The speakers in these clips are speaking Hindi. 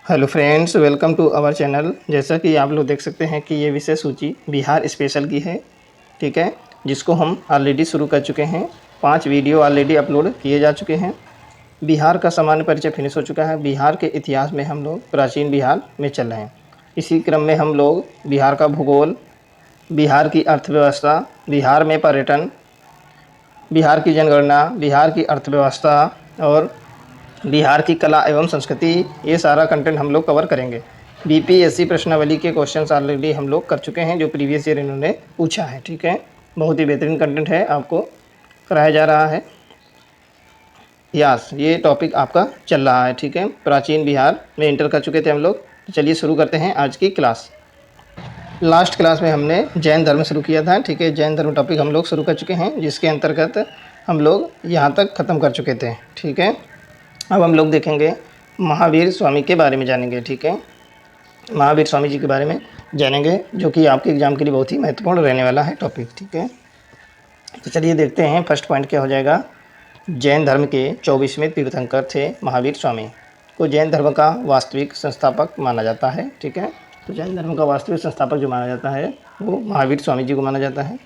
Hello friends, welcome to our channel. जैसा कि आप लोग देख सकते हैं कि ये विषय सूची बिहार स्पेशल की है, ठीक है, जिसको हम ऑलरेडी शुरू कर चुके हैं। 5 वीडियो ऑलरेडी अपलोड किए जा चुके हैं। बिहार का सामान्य परिचय फिनिश हो चुका है। बिहार के इतिहास में हम लोग प्राचीन बिहार में चल रहे हैं। इसी क्रम में हम लोग बिहार का भूगोल, बिहार की अर्थव्यवस्था, बिहार में पर्यटन, बिहार की जनगणना, बिहार की अर्थव्यवस्था और बिहार की कला एवं संस्कृति, ये सारा कंटेंट हम लोग कवर करेंगे। बीपीएससी प्रश्नावली के क्वेश्चंस ऑलरेडी हम लोग कर चुके हैं, जो प्रीवियस ईयर इन्होंने पूछा है, ठीक है। बहुत ही बेहतरीन कंटेंट है, आपको कराया जा रहा है। ये टॉपिक आपका चल रहा है, ठीक है। प्राचीन बिहार में इंटर कर चुके थे हम लोग। तो चलिए शुरू करते हैं आज की क्लास। लास्ट क्लास में हमने जैन धर्म शुरू किया था, ठीक है। जैन धर्म टॉपिक हम लोग शुरू कर चुके हैं, जिसके अंतर्गत हम लोग यहाँ तक ख़त्म कर चुके थे, ठीक है। अब हम लोग देखेंगे महावीर स्वामी के बारे में जानेंगे, ठीक है। महावीर स्वामी जी के बारे में जानेंगे, जो कि आपके एग्ज़ाम के लिए बहुत ही महत्वपूर्ण रहने वाला है टॉपिक, ठीक है। तो चलिए देखते हैं फर्स्ट पॉइंट क्या हो जाएगा। जैन धर्म के 24वें तीर्थंकर थे महावीर स्वामी, को जैन धर्म का वास्तविक संस्थापक माना जाता है, ठीक है। तो जैन धर्म का वास्तविक संस्थापक जो माना जाता है वो महावीर स्वामी जी को माना जाता है।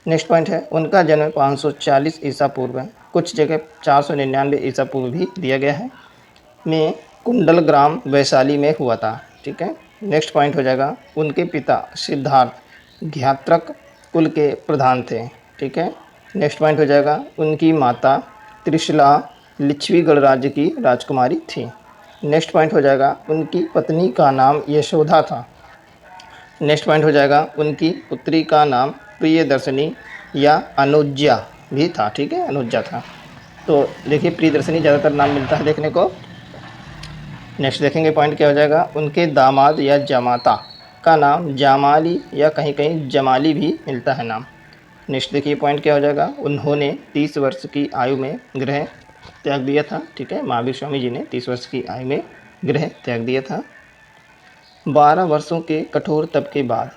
नेक्स्ट पॉइंट है, उनका जन्म 540 ईसा पूर्व, कुछ जगह 499 ईसा पूर्व भी दिया गया है, में कुंडल ग्राम वैशाली में हुआ था, ठीक है। नेक्स्ट पॉइंट हो जाएगा, उनके पिता सिद्धार्थ घात्रक कुल के प्रधान थे, ठीक है। नेक्स्ट पॉइंट हो जाएगा, उनकी माता त्रिशला लिच्छवी गणराज्य की राजकुमारी थी। नेक्स्ट पॉइंट हो जाएगा, उनकी पत्नी का नाम यशोदा था। नेक्स्ट पॉइंट हो जाएगा, उनकी पुत्री का नाम प्रियदर्शनी या अनुज्जा भी था, ठीक है, अनुज्जा था। तो देखिए प्रियदर्शनी ज़्यादातर नाम मिलता है देखने को। नेक्स्ट देखेंगे पॉइंट क्या हो जाएगा, उनके दामाद या जमाता का नाम जामाली या कहीं कहीं जमाली भी मिलता है नाम। नेक्स्ट देखिए पॉइंट क्या हो जाएगा, उन्होंने 30 वर्ष की आयु में गृह त्याग दिया था, ठीक है। महावीर स्वामी जी ने 30 वर्ष की आयु में गृह त्याग दिया था। 12 वर्षों के कठोर तप के बाद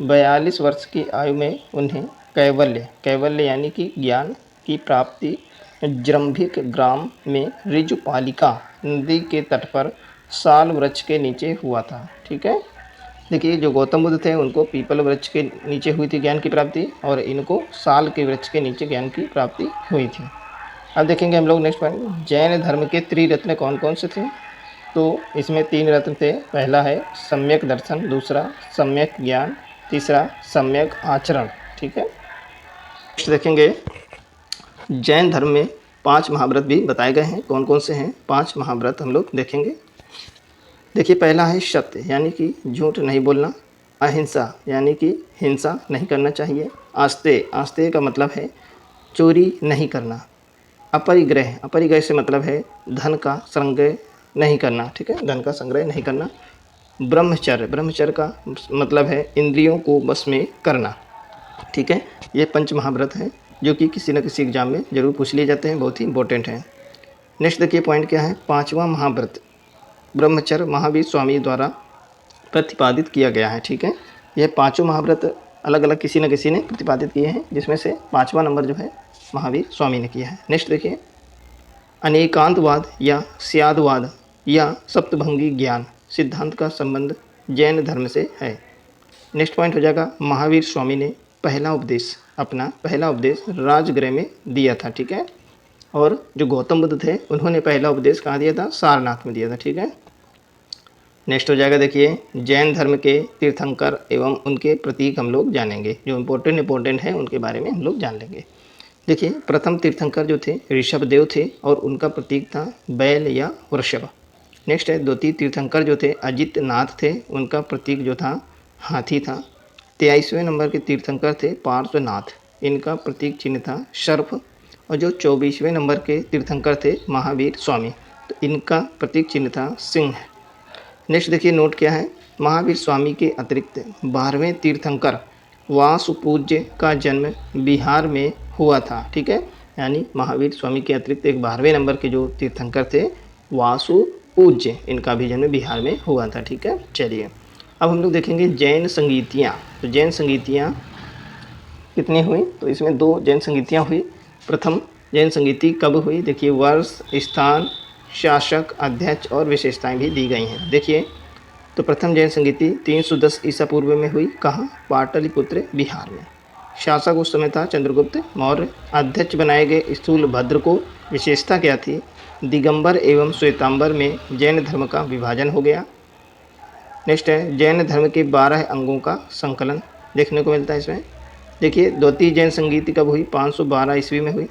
42 वर्ष की आयु में उन्हें कैवल्य यानी कि ज्ञान की प्राप्ति जृंभिक ग्राम में ऋजुपालिका नदी के तट पर साल वृक्ष के नीचे हुआ था, ठीक है। देखिए जो गौतम बुद्ध थे उनको पीपल वृक्ष के नीचे हुई थी ज्ञान की प्राप्ति, और इनको साल के वृक्ष के नीचे ज्ञान की प्राप्ति हुई थी। अब देखेंगे हम लोग नेक्स्ट पॉइंट, जैन धर्म के त्रिरत्न कौन कौन से थे। तो इसमें 3 रत्न थे। पहला है सम्यक दर्शन, दूसरा सम्यक ज्ञान, तीसरा सम्यक आचरण, ठीक है। नेक्स्ट देखेंगे, जैन धर्म में 5 महाव्रत भी बताए गए हैं। कौन कौन से हैं 5 महाव्रत हम लोग देखेंगे। देखिए पहला है सत्य यानी कि झूठ नहीं बोलना, अहिंसा यानी कि हिंसा नहीं करना चाहिए, आस्तेय का मतलब है चोरी नहीं करना, अपरिग्रह से मतलब है धन का संग्रह नहीं करना, ठीक है, धन का संग्रह नहीं करना। ब्रह्मचर्य का मतलब है इंद्रियों को बस में करना, ठीक है। ये 5 महाव्रत हैं जो कि किसी न किसी एग्जाम में जरूर पूछ लिए जाते हैं, बहुत ही इंपॉर्टेंट हैं। नेक्स्ट देखिए पॉइंट क्या है, 5वां महाव्रत ब्रह्मचर्य महावीर स्वामी द्वारा प्रतिपादित किया गया है, ठीक है। यह 5 महाव्रत अलग अलग किसी न किसी ने प्रतिपादित किए हैं, जिसमें से 5वां नंबर जो है महावीर स्वामी ने किया है। नेक्स्ट देखिए, अनेकांतवाद या स्यादवाद या सप्तभंगी ज्ञान सिद्धांत का संबंध जैन धर्म से है। नेक्स्ट पॉइंट हो जाएगा, महावीर स्वामी ने अपना पहला उपदेश राजगृह में दिया था, ठीक है। और जो गौतम बुद्ध थे उन्होंने पहला उपदेश कहाँ दिया था, सारनाथ में दिया था, ठीक है। नेक्स्ट हो जाएगा, देखिए जैन धर्म के तीर्थंकर एवं उनके प्रतीक हम लोग जानेंगे। जो इम्पोर्टेंट है उनके बारे में हम लोग जान लेंगे। देखिए प्रथम तीर्थंकर जो थे ऋषभदेव थे और उनका प्रतीक था बैल या वृषभ। नेक्स्ट है द्वितीय तीर्थंकर जो थे अजित नाथ थे, उनका प्रतीक जो था हाथी था। 23वें नंबर के तीर्थंकर थे पार्श्वनाथ, इनका प्रतीक चिन्ह था सर्प। और जो 24वें नंबर के तीर्थंकर थे महावीर स्वामी, तो इनका प्रतीक चिन्ह था सिंह। नेक्स्ट देखिए नोट क्या है, महावीर स्वामी के अतिरिक्त 12वें तीर्थंकर वासुपूज्य का जन्म बिहार में हुआ था, ठीक है। यानी महावीर स्वामी के अतिरिक्त एक 12वें नंबर के जो तीर्थंकर थे वासुपूज्य, इनका भी जन्म बिहार में हुआ था, ठीक है। चलिए अब हम लोग देखेंगे जैन संगीतियाँ। तो जैन संगीतियाँ कितनी हुई, तो इसमें 2 जैन संगीतियाँ हुई। प्रथम जैन संगीति कब हुई, देखिए वर्ष, स्थान, शासक, अध्यक्ष और विशेषताएं भी दी गई हैं। देखिए, तो प्रथम जैन संगीति 310 ईसा पूर्व में हुई, कहाँ? पाटलिपुत्र, बिहार में। शासक उस समय था चंद्रगुप्त मौर्य। अध्यक्ष बनाए गए स्थूलभद्र को। विशेषता क्या थी? दिगंबर एवं श्वेतांबर में जैन धर्म का विभाजन हो गया। नेक्स्ट है जैन धर्म के 12 अंगों का संकलन देखने को मिलता है इसमें। देखिए, द्वितीय जैन संगीति कब हुई? 512 ईस्वी में हुई।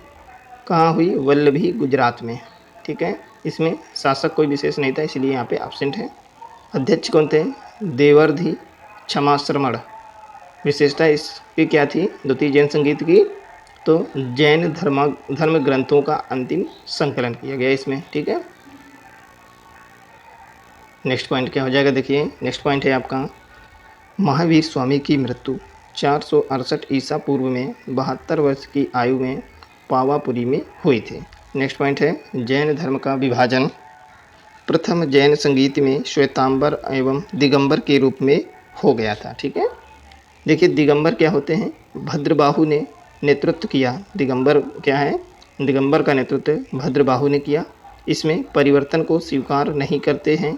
कहाँ हुई? वल्लभी, गुजरात में। ठीक है, इसमें शासक कोई विशेष नहीं था, इसलिए यहाँ पे एब्सेंट है। अध्यक्ष कौन थे? देवर्धि क्षमाश्रमण। विशेषता इसकी क्या थी द्वितीय जैन संगीत की? तो जैन धर्म ग्रंथों का अंतिम संकलन किया गया इसमें। ठीक है, नेक्स्ट पॉइंट क्या हो जाएगा? देखिए, नेक्स्ट पॉइंट है आपका महावीर स्वामी की मृत्यु 468 ईसा पूर्व में 72 वर्ष की आयु में पावापुरी में हुई थी। नेक्स्ट पॉइंट है जैन धर्म का विभाजन प्रथम जैन संगीत में श्वेतांबर एवं दिगंबर के रूप में हो गया था। ठीक है, देखिए दिगंबर क्या होते हैं? भद्रबाहु ने नेतृत्व किया। दिगंबर क्या है? दिगंबर का नेतृत्व भद्रबाहु ने किया। इसमें परिवर्तन को स्वीकार नहीं करते हैं,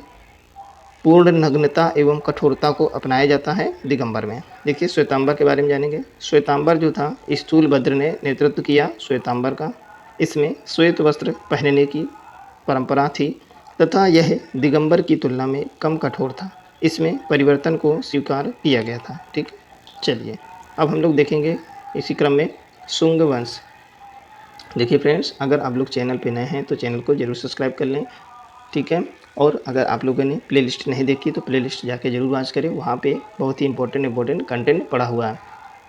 पूर्ण नग्नता एवं कठोरता को अपनाया जाता है दिगंबर में। देखिए, श्वेतांबर के बारे में जानेंगे। श्वेतांबर जो था स्थूलभद्र ने नेतृत्व किया श्वेतांबर का। इसमें श्वेत वस्त्र पहनने की परंपरा थी तथा यह दिगंबर की तुलना में कम कठोर था। इसमें परिवर्तन को स्वीकार किया गया था। ठीक, चलिए अब हम लोग देखेंगे इसी क्रम में शुंग वंश। देखिए फ्रेंड्स, अगर आप लोग चैनल पे नए हैं तो चैनल को जरूर सब्सक्राइब कर लें। ठीक है, और अगर आप लोगों ने प्लेलिस्ट नहीं देखी तो प्लेलिस्ट जाके जरूर वॉच करें, वहाँ पे बहुत ही इंपॉर्टेंट कंटेंट पड़ा हुआ है।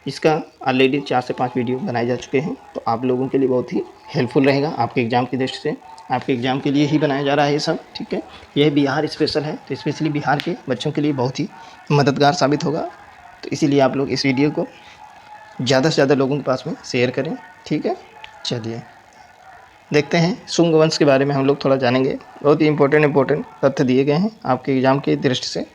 इसका ऑलरेडी 4 से 5 वीडियो बनाए जा चुके हैं, तो आप लोगों के लिए बहुत ही हेल्पफुल रहेगा आपके एग्ज़ाम की दृष्टि से। आपके एग्ज़ाम के लिए ही बनाया जा रहा है ये सब। ठीक है, यह बिहार स्पेशल है, तो स्पेशली बिहार के बच्चों के लिए बहुत ही मददगार साबित होगा। तो इसीलिए आप लोग इस वीडियो को ज़्यादा से ज़्यादा लोगों के पास में शेयर करें। ठीक है, चलिए देखते हैं शुंग वंश के बारे में हम लोग थोड़ा जानेंगे। बहुत ही इंपॉर्टेंट तथ्य दिए गए हैं आपके एग्जाम की दृष्टि से।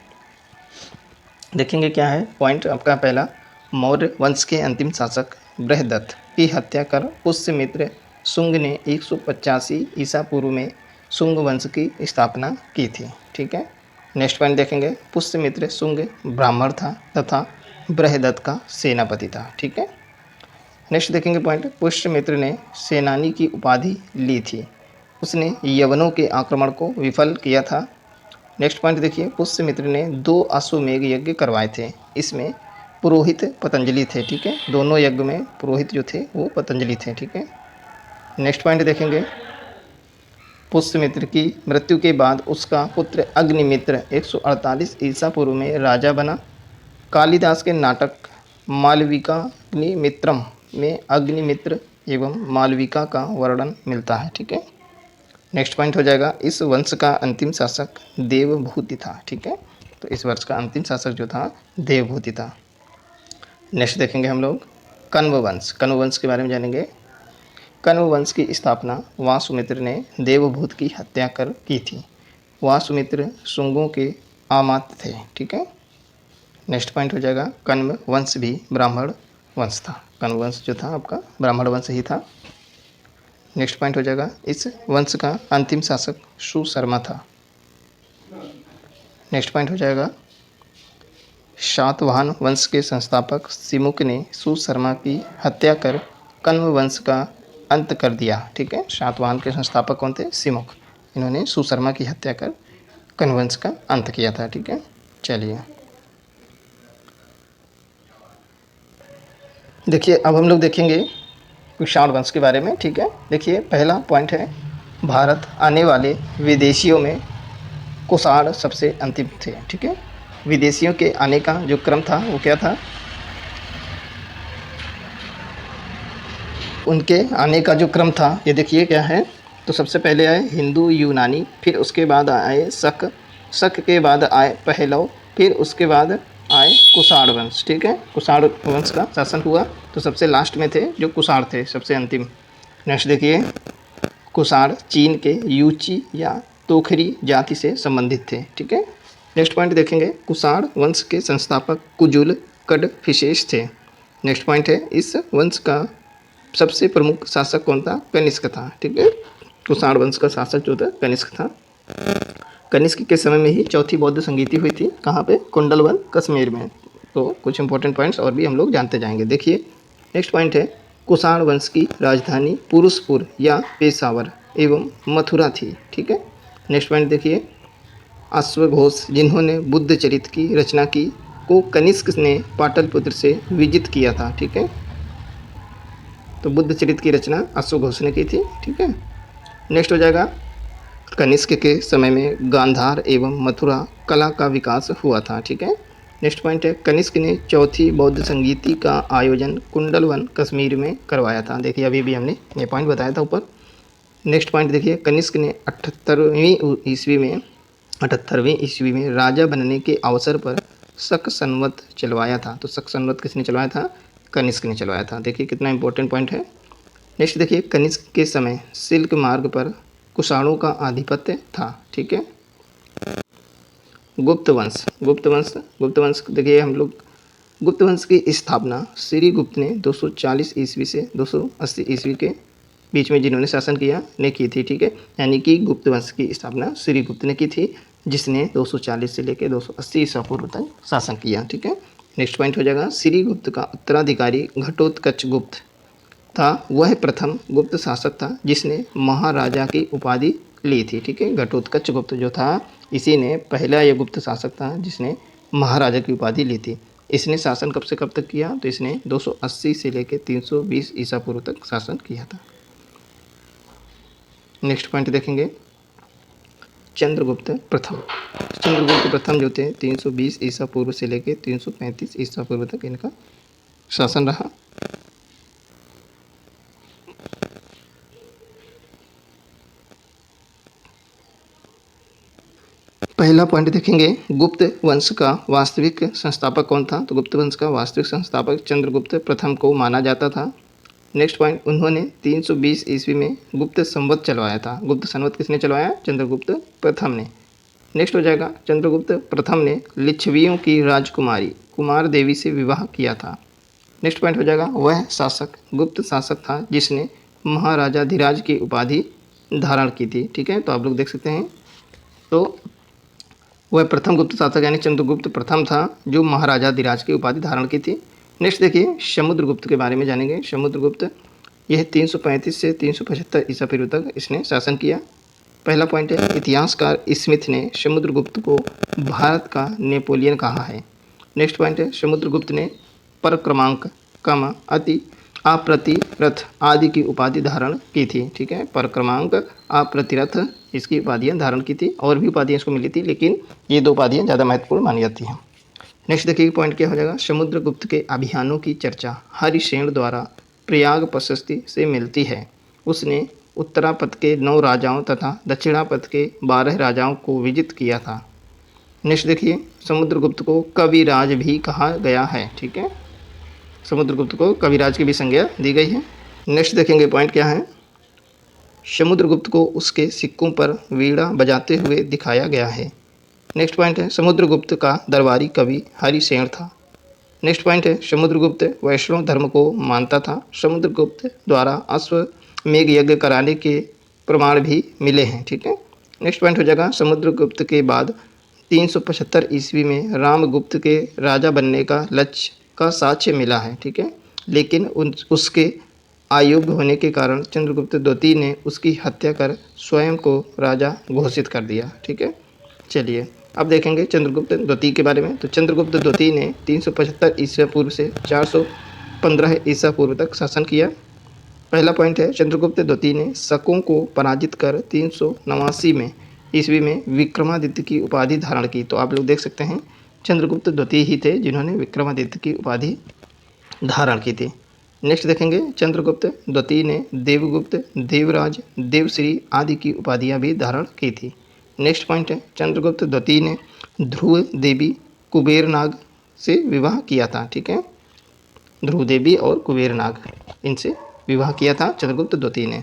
देखेंगे क्या है पॉइंट आपका पहला, मौर्य वंश के अंतिम शासक बृहदत्त की हत्या कर पुष्यमित्र शुंग ने 185 ईसा पूर्व में शुंग वंश की स्थापना की थी। ठीक है, नेक्स्ट पॉइंट देखेंगे, पुष्यमित्र शुंग ब्राह्मण था तथा बृहदत्त का सेनापति था। ठीक है, नेक्स्ट देखेंगे पॉइंट, पुष्यमित्र ने सेनानी की उपाधि ली थी। उसने यवनों के आक्रमण को विफल किया था। नेक्स्ट पॉइंट देखिए, पुष्यमित्र ने 2 अश्वमेघ यज्ञ करवाए थे। इसमें पुरोहित पतंजलि थे। ठीक है, दोनों यज्ञ में पुरोहित जो थे वो पतंजलि थे। ठीक है, नेक्स्ट पॉइंट देखेंगे, पुष्यमित्र की मृत्यु के बाद उसका पुत्र अग्निमित्र 148 ईसा पूर्व में राजा बना। कालिदास के नाटक मालविकाग्निमित्रम में अग्निमित्र एवं मालविका का वर्णन मिलता है। ठीक है, नेक्स्ट पॉइंट हो जाएगा, इस वंश का अंतिम शासक देवभूति था। ठीक है, तो इस वर्ष का अंतिम शासक जो था देवभूति था। नेक्स्ट देखेंगे हम लोग कण्व वंश। कण्व वंश के बारे में जानेंगे। कण्व वंश की स्थापना वासुमित्र ने देवभूत की हत्या कर की थी। वासुमित्र शुंगों के आमात्य थे। ठीक है, नेक्स्ट पॉइंट हो जाएगा, कण्व वंश भी ब्राह्मण वंश था। कण्व वंश जो था आपका ब्राह्मण वंश ही था। नेक्स्ट पॉइंट हो जाएगा, इस वंश का अंतिम शासक सुशर्मा था। नेक्स्ट पॉइंट हो जाएगा, शातवाहन वंश के संस्थापक सिमुक ने सुशर्मा की हत्या कर कण्व वंश का अंत कर दिया। ठीक है, शातवाहन के संस्थापक कौन थे? सिमुक। इन्होंने सुशर्मा की हत्या कर कण्व वंश का अंत किया था। ठीक है, चलिए देखिए अब हम लोग देखेंगे कुषाण वंश के बारे में। ठीक है, देखिए पहला पॉइंट है, भारत आने वाले विदेशियों में कुषाण सबसे अंतिम थे। ठीक है, विदेशियों के आने का जो क्रम था वो क्या था? उनके आने का जो क्रम था ये देखिए क्या है। तो सबसे पहले आए हिंदू यूनानी, फिर उसके बाद आए शक, शक के बाद आए पहलव, फिर उसके बाद आए कुषाण वंश। ठीक है, कुषाण वंश का शासन हुआ, तो सबसे लास्ट में थे जो कुषाण थे, सबसे अंतिम। नेक्स्ट देखिए, कुषाण चीन के यूची या तोखरी जाति से संबंधित थे। ठीक है, नेक्स्ट पॉइंट देखेंगे, कुषाण वंश के संस्थापक कुजुल कड़फिशेष थे। नेक्स्ट पॉइंट है, इस वंश का सबसे प्रमुख शासक कौन था? कनिष्क था। ठीक है, कुषाण वंश का शासक जो था कनिष्क था। कनिष्क के समय में ही चौथी बौद्ध संगीति हुई थी। कहाँ पे? कुंडलवन कश्मीर में। तो कुछ इंपॉर्टेंट पॉइंट्स और भी हम लोग जानते जाएंगे। देखिए नेक्स्ट पॉइंट है, कुषाण वंश की राजधानी पुरुषपुर या पेशावर एवं मथुरा थी। ठीक है। नेक्स्ट पॉइंट देखिए, अश्वघोष जिन्होंने बुद्ध चरित की रचना की को कनिष्क ने पाटलिपुत्र से विजित किया था। ठीक है। तो बुद्ध चरित की रचना अश्वघोष ने की थी। ठीक है। नेक्स्ट हो जाएगा, कनिष्क के समय में गांधार एवं मथुरा कला का विकास हुआ था। ठीक है। नेक्स्ट पॉइंट है, कनिष्क ने चौथी बौद्ध संगीति का आयोजन कुंडलवन कश्मीर में करवाया था। देखिए अभी भी हमने ये पॉइंट बताया था ऊपर। नेक्स्ट पॉइंट देखिए, कनिष्क ने 78वीं ईस्वी में राजा बनने के अवसर पर शक संवत चलवाया था। तो शक संवत किसने चलवाया था? कनिष्क ने चलवाया था। देखिए कितना इंपॉर्टेंट पॉइंट है। नेक्स्ट देखिए, कनिष्क के समय सिल्क मार्ग पर कुषाणों का आधिपत्य था। ठीक है। गुप्त वंश देखिए हम लोग, गुप्त वंश की स्थापना श्री गुप्त ने 240 ईस्वी से 280 ईस्वी के बीच में जिन्होंने शासन किया ने की थी। ठीक है। यानी कि गुप्त वंश की स्थापना श्री गुप्त ने की थी, जिसने 240 से लेकर 280 ईसा पूर्व तक शासन किया। ठीक है। नेक्स्ट पॉइंट हो जाएगा, श्री गुप्त का उत्तराधिकारी घटोत्कच गुप्त था। वह प्रथम गुप्त शासक था जिसने महाराजा की उपाधि ली थी। ठीक है। घटोत्कच गुप्त जो था, इसी ने पहला यह गुप्त शासक था जिसने महाराजा की उपाधि ली थी। इसने शासन कब से कब तक किया? तो इसने 280 से लेकर 320 ईसा पूर्व तक शासन किया था। नेक्स्ट पॉइंट देखेंगे, चंद्रगुप्त प्रथम जो थे 320 ईसा पूर्व से लेकर 335 ईसा पूर्व तक इनका शासन रहा। पहला पॉइंट देखेंगे, गुप्त वंश का वास्तविक संस्थापक कौन था? तो गुप्त वंश का वास्तविक संस्थापक चंद्रगुप्त प्रथम को माना जाता था। नेक्स्ट पॉइंट, उन्होंने 320 ईस्वी में गुप्त संवत चलवाया था। गुप्त संवत किसने चलवाया? चंद्रगुप्त प्रथम ने। नेक्स्ट हो जाएगा, चंद्रगुप्त प्रथम ने लिच्छवियों की राजकुमारी कुमार देवी से विवाह किया था। नेक्स्ट पॉइंट हो जाएगा, वह शासक गुप्त शासक था जिसने महाराजाधिराज की उपाधि धारण की थी। ठीक है। तो आप लोग देख सकते हैं, तो वह प्रथम गुप्त शासक यानी चंद्रगुप्त प्रथम था जो महाराजाधिराज की उपाधि धारण की थी। नेक्स्ट देखिए, समुद्रगुप्त के बारे में जानेंगे। समुद्रगुप्त यह 335 से 375 ईसा पूर्व तक इसने शासन किया। पहला पॉइंट है, इतिहासकार स्मिथ ने समुद्रगुप्त को भारत का नेपोलियन कहा है। नेक्स्ट पॉइंट है, समुद्रगुप्त ने परक्रमांक अति अप्रतिरथ आदि की उपाधि धारण की थी। ठीक है। परक्रमांक अप्रतिरथ इसकी उपाधियाँ धारण की थी, और भी उपाधियाँ इसको मिली थी, लेकिन ये दो उपाधियाँ ज़्यादा महत्वपूर्ण मानी जाती हैं। नेक्स्ट देखिए पॉइंट क्या हो जाएगा, समुद्रगुप्त के अभियानों की चर्चा हरिसेन द्वारा प्रयाग प्रशस्ति से मिलती है। उसने उत्तरापथ के 9 राजाओं तथा दक्षिणापथ के 12 राजाओं को विजित किया था। नेक्स्ट देखिए, समुद्रगुप्त को कविराज भी कहा गया है। ठीक है। समुद्रगुप्त को कविराज की भी संज्ञा दी गई है। नेक्स्ट देखेंगे पॉइंट क्या है, समुद्रगुप्त को उसके सिक्कों पर वीणा बजाते हुए दिखाया गया है। नेक्स्ट पॉइंट है, समुद्रगुप्त का दरबारी कवि हरिसेन था। नेक्स्ट पॉइंट है, समुद्रगुप्त वैष्णव धर्म को मानता था। समुद्रगुप्त द्वारा अश्वमेध यज्ञ कराने के प्रमाण भी मिले हैं। ठीक है। नेक्स्ट पॉइंट हो जाएगा, समुद्रगुप्त के बाद 375 ईस्वी में रामगुप्त के राजा बनने का लक्ष्य का साक्ष्य मिला है। ठीक है। लेकिन उसके अयोग्य होने के कारण चंद्रगुप्त द्वितीय ने उसकी हत्या कर स्वयं को राजा घोषित कर दिया। ठीक है। चलिए अब देखेंगे चंद्रगुप्त द्वितीय के बारे में। तो चंद्रगुप्त द्वितीय ने 375 ईसा पूर्व से 415 ईसा पूर्व तक शासन किया। पहला पॉइंट है, चंद्रगुप्त द्वितीय ने शकों को पराजित कर 389 में ईस्वी में विक्रमादित्य की उपाधि धारण की। तो आप लोग देख सकते हैं, चंद्रगुप्त द्वितीय ही थे जिन्होंने विक्रमादित्य की उपाधि धारण की थी। नेक्स्ट देखेंगे, चंद्रगुप्त द्वितीय ने देवगुप्त, देवराज, देवश्री आदि की उपाधियां भी धारण की थी। नेक्स्ट पॉइंट है, चंद्रगुप्त द्वितीय ने ध्रुव देवी कुबेरनाग से विवाह किया था। ठीक है। ध्रुव देवी और कुबेरनाग इनसे विवाह किया था चंद्रगुप्त द्वितीय ने।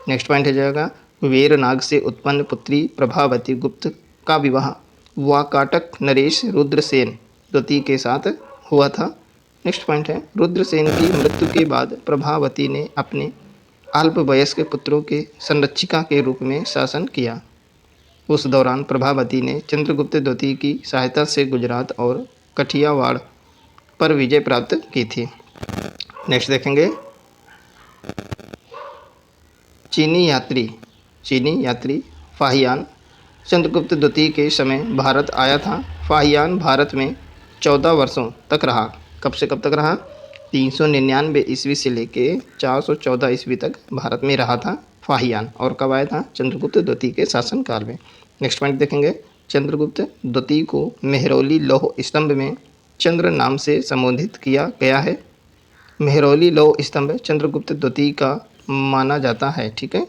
नेक्स्ट पॉइंट हो जाएगा, कुबेरनाग से उत्पन्न पुत्री प्रभावती गुप्त का विवाह वाकाटक नरेश रुद्रसेन द्वितीय के साथ हुआ था। नेक्स्ट पॉइंट है, रुद्रसेन की मृत्यु के बाद प्रभावती ने अपने अल्पवयस्क पुत्रों के संरक्षिका के रूप में शासन किया। उस दौरान प्रभावती ने चंद्रगुप्त द्वितीय की सहायता से गुजरात और कठियावाड़ पर विजय प्राप्त की थी। नेक्स्ट देखेंगे, चीनी यात्री फाहियान चंद्रगुप्त द्वितीय के समय भारत आया था। फाहियान भारत में 14 वर्षों तक रहा। कब से कब तक रहा? 399 ईस्वी से लेके 414 ईस्वी तक भारत में रहा था फाहियान। और कब आया था? चंद्रगुप्त द्वितीय के शासनकाल में। नेक्स्ट पॉइंट देखेंगे, चंद्रगुप्त द्वितीय को मेहरौली लौह स्तंभ में चंद्र नाम से संबोधित किया गया है। मेहरौली लौह स्तंभ चंद्रगुप्त द्वितीय का माना जाता है। ठीक है,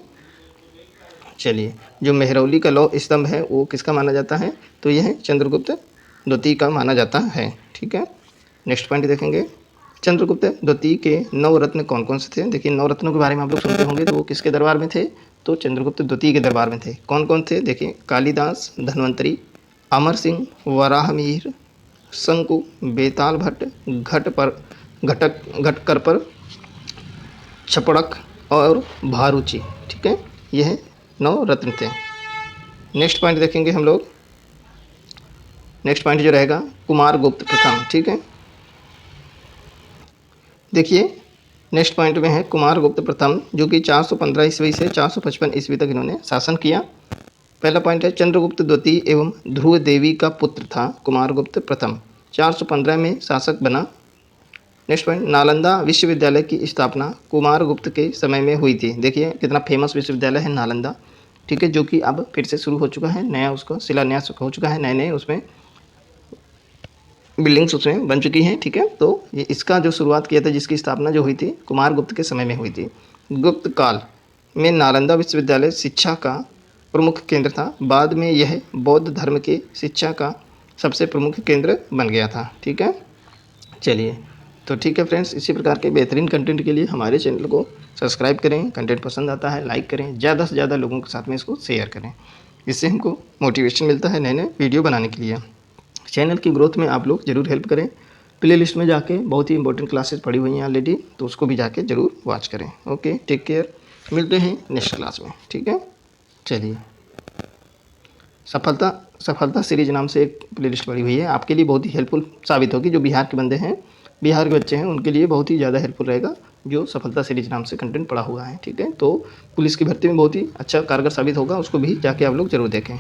चलिए, जो मेहरौली का लौह स्तंभ है वो किसका माना जाता है? तो यह चंद्रगुप्त द्वितीय का माना जाता है। ठीक है, नेक्स्ट पॉइंट देखेंगे, चंद्रगुप्त द्वितीय के 9 रत्न कौन कौन से थे? देखिए, 9 रत्नों के बारे में आप लोग सुनते होंगे, तो वो किसके दरबार में थे? तो चंद्रगुप्त द्वितीय के दरबार में थे। कौन कौन थे? देखिए, कालिदास, धन्वंतरी, अमर सिंह, वराहमिहिर, शंकु, बेताल भट्ट, घटकर पर, छपड़क और भारूची। ठीक है, यह 9 रत्न थे। नेक्स्ट पॉइंट देखेंगे हम लोग, नेक्स्ट पॉइंट जो रहेगा कुमारगुप्त प्रथम। ठीक है, देखिए नेक्स्ट पॉइंट में है कुमारगुप्त प्रथम, जो कि 415 ईस्वी से 455 ईस्वी तक इन्होंने शासन किया। पहला पॉइंट है चंद्रगुप्त द्वितीय एवं ध्रुव देवी का पुत्र था कुमारगुप्त प्रथम, 415 में शासक बना। नेक्स्ट पॉइंट, नालंदा विश्वविद्यालय की स्थापना कुमारगुप्त के समय में हुई थी। देखिए कितना फेमस विश्वविद्यालय है नालंदा। ठीक है, जो कि अब फिर से शुरू हो चुका है, नया उसका शिलान्यास हो चुका है, नए नए उसमें बिल्डिंग्स उसमें बन चुकी हैं। ठीक है, तो ये इसका जो शुरुआत किया था, जिसकी स्थापना जो हुई थी कुमारगुप्त के समय में हुई थी। गुप्त काल में नालंदा विश्वविद्यालय शिक्षा का प्रमुख केंद्र था। बाद में यह बौद्ध धर्म के शिक्षा का सबसे प्रमुख केंद्र बन गया था। ठीक है, चलिए, तो ठीक है फ्रेंड्स, इसी प्रकार के बेहतरीन कंटेंट के लिए हमारे चैनल को सब्सक्राइब करें। कंटेंट पसंद आता है लाइक करें, ज़्यादा से ज़्यादा लोगों के साथ में इसको शेयर करें। इससे हमको मोटिवेशन मिलता है नए नए वीडियो बनाने के लिए। चैनल की ग्रोथ में आप लोग ज़रूर हेल्प करें। प्ले लिस्ट में जाके बहुत ही इंपॉर्टेंट क्लासेस पड़ी हुई हैं ऑलरेडी, तो उसको भी जाके ज़रूर वॉच करें। ओके, टेक केयर, मिलते हैं नेक्स्ट क्लास में। ठीक है, चलिए, सफलता सीरीज नाम से एक प्लेलिस्ट पड़ी हुई है, आपके लिए बहुत ही हेल्पफुल साबित होगी। जो बिहार के बंदे हैं, बिहार के बच्चे हैं, उनके लिए बहुत ही ज़्यादा हेल्पफुल रहेगा जो सफलता सीरीज नाम से कंटेंट पड़ा हुआ है। ठीक है, तो पुलिस की भर्ती में बहुत ही अच्छा कारगर साबित होगा, उसको भी जाके आप लोग ज़रूर देखें।